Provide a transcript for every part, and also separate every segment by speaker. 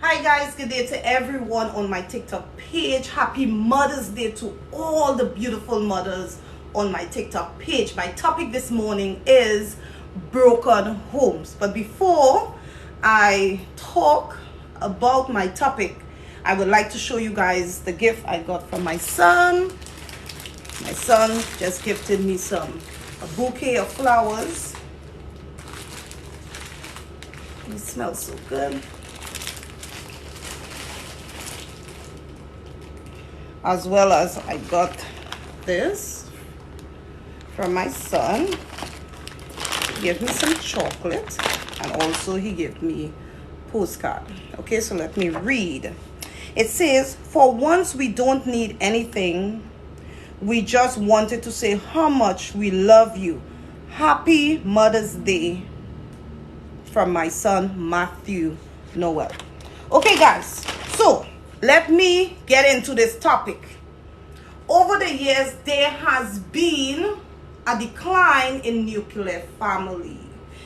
Speaker 1: Hi guys, good day to everyone on my TikTok page. Happy Mother's Day to all the beautiful mothers on my TikTok page. My topic this morning is broken homes. But before I talk about my topic, I would like to show you guys the gift I got from my son. My son just gifted me a bouquet of flowers. It smells so good. As well as I got this from my son. He gave me some chocolate and also he gave me postcard. Okay, so let me read. It says, for once we don't need anything. We just wanted to say how much we love you. Happy Mother's Day from my son, Matthew Noel. Okay, guys, so let me get into this topic. Over the years, there has been a decline in nuclear family.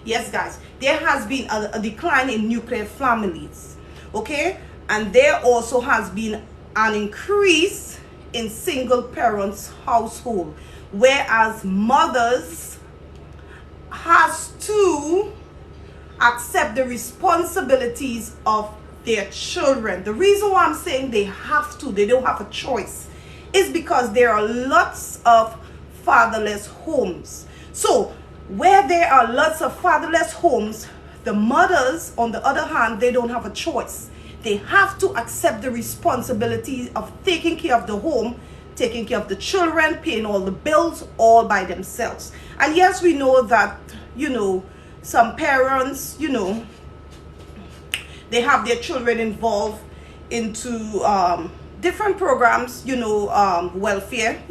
Speaker 1: Yes, guys, there has been a decline in nuclear families. Okay, and there also has been an increase in single parents household, whereas mothers has to accept the responsibilities of their children. The reason why I'm saying they have to, they don't have a choice, is because there are lots of fatherless homes. So where there are lots of fatherless homes, the mothers, on the other hand, they don't have a choice. They have to accept the responsibility of taking care of the home, taking care of the children, paying all the bills all by themselves. And yes, we know that, some parents, they have their children involved into different programs, welfare,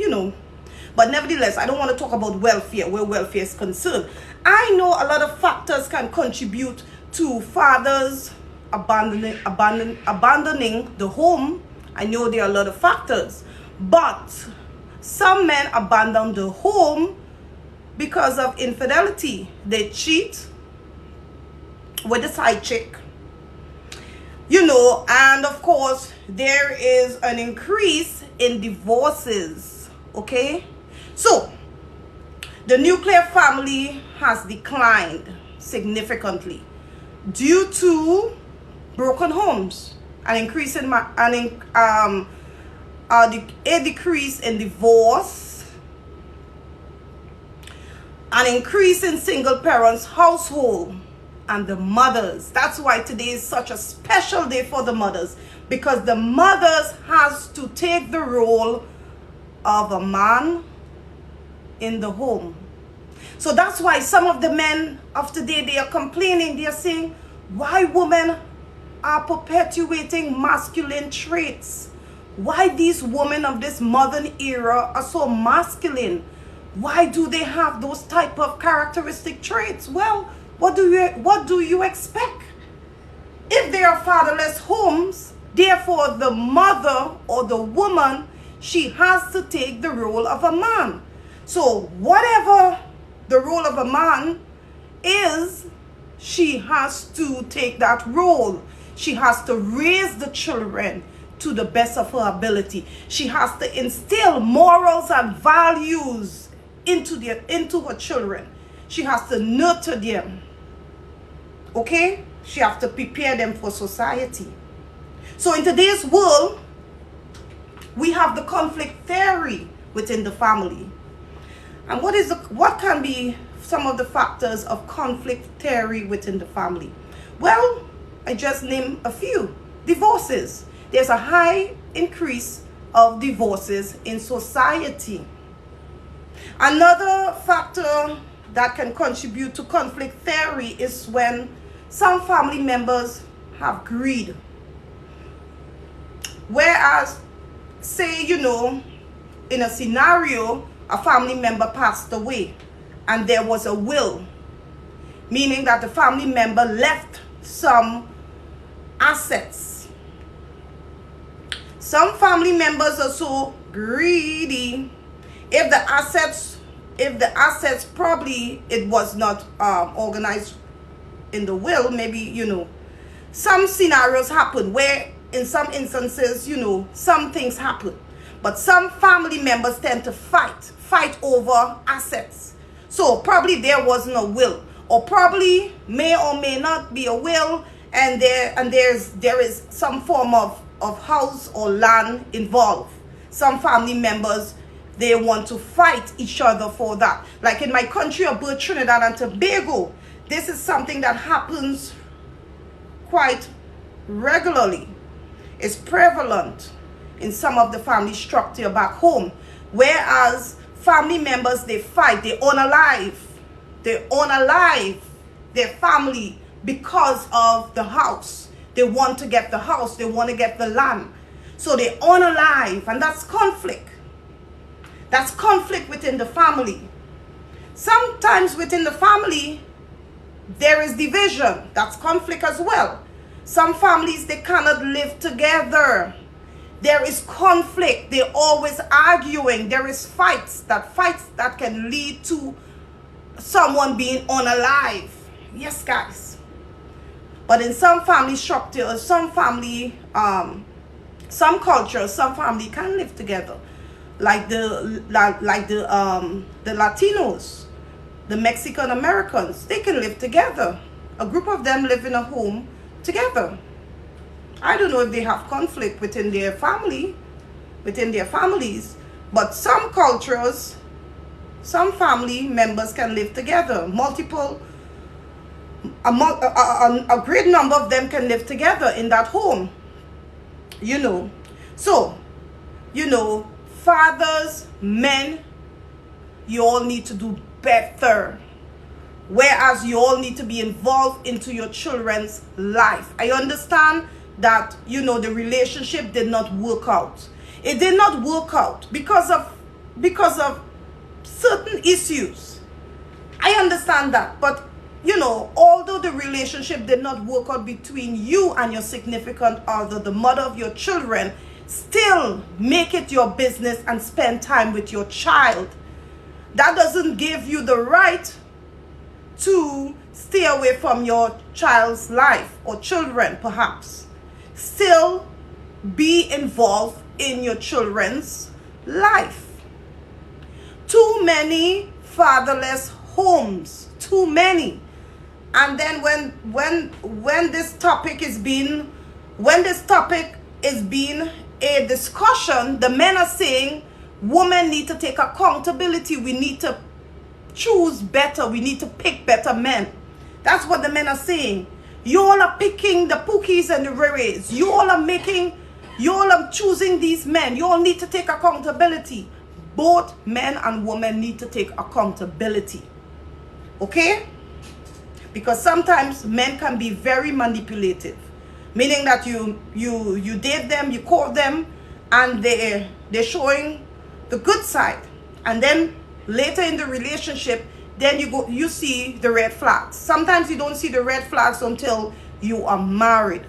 Speaker 1: But nevertheless, I don't want to talk about welfare, where welfare is concerned. I know a lot of factors can contribute to fathers abandoning the home. I know there are a lot of factors, but some men abandon the home because of infidelity. They cheat with a side chick, and of course there is an increase in divorces. Okay, so the nuclear family has declined significantly due to broken homes, an increase in a decrease in divorce, an increase in single parents household, and the mothers. That's why today is such a special day for the mothers, because the mothers has to take the role of a man in the home. So that's why some of the men of today, they are complaining. They are saying, why women are perpetuating masculine traits? Why these women of this modern era are so masculine? Why do they have those type of characteristic traits? Well, what do you expect? If they are fatherless homes, therefore the mother or the woman, she has to take the role of a man. So whatever the role of a man is, she has to take that role. She has to raise the children to the best of her ability. She has to instill morals and values into her children. She has to nurture them. Okay? She has to prepare them for society. So in today's world, we have the conflict theory within the family. And what can be some of the factors of conflict theory within the family? Well, I just named a few. Divorces. There's a high increase of divorces in society. Another factor that can contribute to conflict theory is when some family members have greed. Whereas, say, in a scenario, a family member passed away and there was a will, meaning that the family member left some assets. Some family members are so greedy. If the assets probably it was not organized in the will, maybe some scenarios happen where in some instances, some things happen. But some family members tend to fight over assets. So probably there wasn't a will, or probably may or may not be a will, and there is some form of house or land involved. Some family members, they want to fight each other for that. Like in my country of birth, Trinidad and Tobago, this is something that happens quite regularly. It's prevalent in some of the family structure back home. Whereas family members, they fight, they unalive their family because of the house. They want to get the house, they want to get the land. So they unalive, and that's conflict. That's conflict within the family. Sometimes within the family, there is division. That's conflict as well. Some families, they cannot live together. There is conflict. They're always arguing. There is fights that can lead to someone being unalive. Yes, guys. But in some family structures, some cultures, some family can live together. Like the Latinos, the Mexican Americans, they can live together. A group of them live in a home together. I don't know if they have conflict within their families, but some cultures, some family members can live together. A great number of them can live together in that home. So, fathers, men, you all need to do better. Whereas you all need to be involved into your children's life. I understand that, the relationship did not work out. It did not work out because of certain issues. I understand that. But, although the relationship did not work out between you and your significant other, the mother of your children, still make it your business and spend time with your child. That doesn't give you the right to stay away from your child's life, or children perhaps. Still be involved in your children's life. Too many fatherless homes, too many. And then when this topic is being a discussion, the men are saying women need to take accountability. We need to choose better. We need to pick better men. That's what the men are saying. You all are picking the Pookies and the Rays. You all are choosing these men. You all need to take accountability. Both men and women need to take accountability. Okay? Because sometimes men can be very manipulative. Meaning that you date them, you court them, and they're showing the good side. And then later in the relationship, then you see the red flags. Sometimes you don't see the red flags until you are married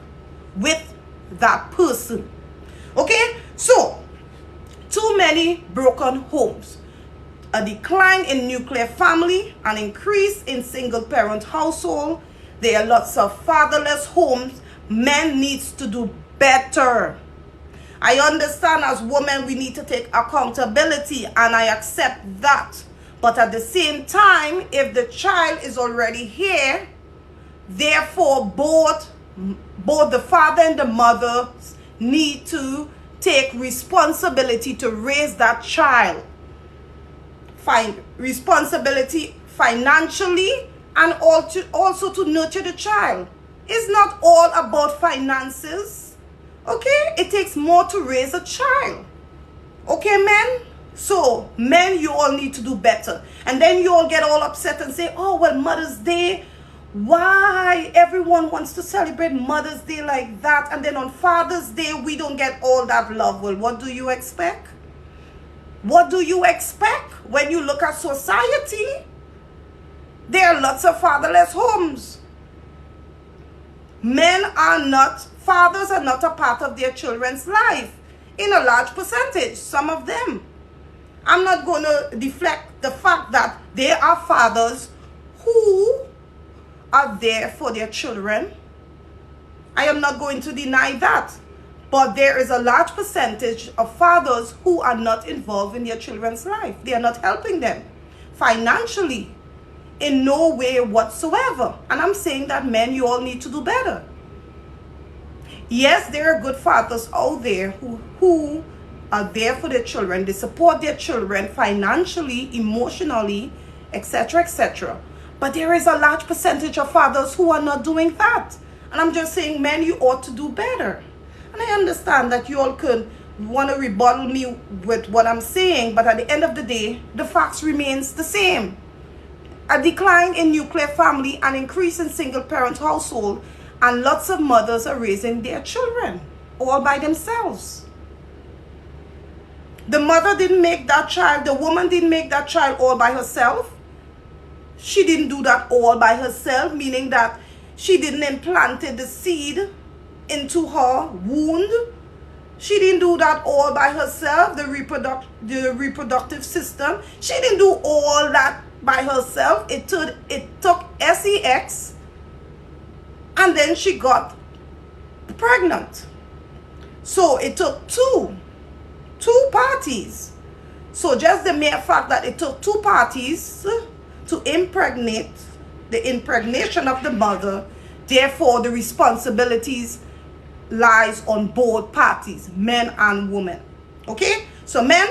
Speaker 1: with that person. Okay? So, too many broken homes, a decline in nuclear family, an increase in single parent household. There are lots of fatherless homes. Men needs to do better. I understand as women we need to take accountability, and I accept that. But at the same time, if the child is already here, therefore both the father and the mother need to take responsibility to raise that child. Find responsibility financially, and also to nurture the child. It's not all about finances. Okay? It takes more to raise a child. Okay, men? So, men, you all need to do better. And then you all get all upset and say, oh, well, Mother's Day, why everyone wants to celebrate Mother's Day like that, and then on Father's Day, we don't get all that love. Well, what do you expect? What do you expect when you look at society? There are lots of fatherless homes. Fathers are not a part of their children's life in a large percentage, some of them. I'm not going to deflect the fact that there are fathers who are there for their children I am not going to deny that. But there is a large percentage of fathers who are not involved in their children's life. They are not helping them financially in no way whatsoever. And I'm saying that men, you all need to do better. Yes, there are good fathers out there who are there for their children. They support their children financially, emotionally, etc., etc. But there is a large percentage of fathers who are not doing that. And I'm just saying, men, you ought to do better. And I understand that you all could want to rebuttal me with what I'm saying, but at the end of the day, the facts remains the same. A decline in nuclear family, an increase in single-parent household, and lots of mothers are raising their children all by themselves. The mother didn't make that child, the woman didn't make that child all by herself. She didn't do that all by herself, meaning that she didn't implant the seed into her wound. She didn't do that all by herself, the reproductive system. She didn't do all that by herself. It took sex, and then she got pregnant. So it took two parties. So just the mere fact that it took two parties to impregnate, the impregnation of the mother, therefore the responsibilities lies on both parties, men and women. Okay? So men,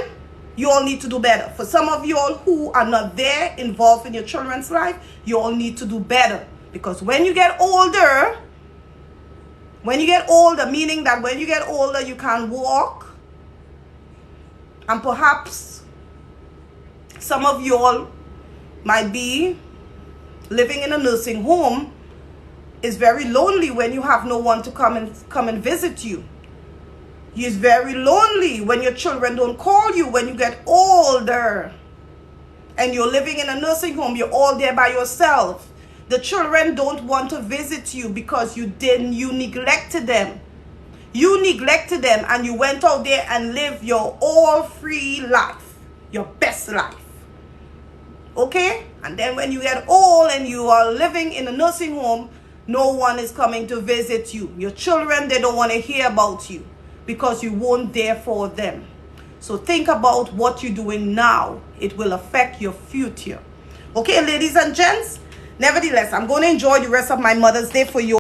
Speaker 1: you all need to do better. For some of you all who are not there involved in your children's life, you all need to do better. Because when you get older, meaning that when you get older you can't walk, and perhaps some of you all might be living in a nursing home. It's very lonely when you have no one to come and visit you. It's very lonely when your children don't call you when you get older. And you're living in a nursing home, you're all there by yourself. The children don't want to visit you because you neglected them. You neglected them and you went out there and lived your all free life, your best life. Okay? And then when you get old and you are living in a nursing home, no one is coming to visit you. Your children, they don't want to hear about you because you weren't there for them. So think about what you're doing now. It will affect your future. Okay, ladies and gents? Nevertheless, I'm going to enjoy the rest of my Mother's Day for you.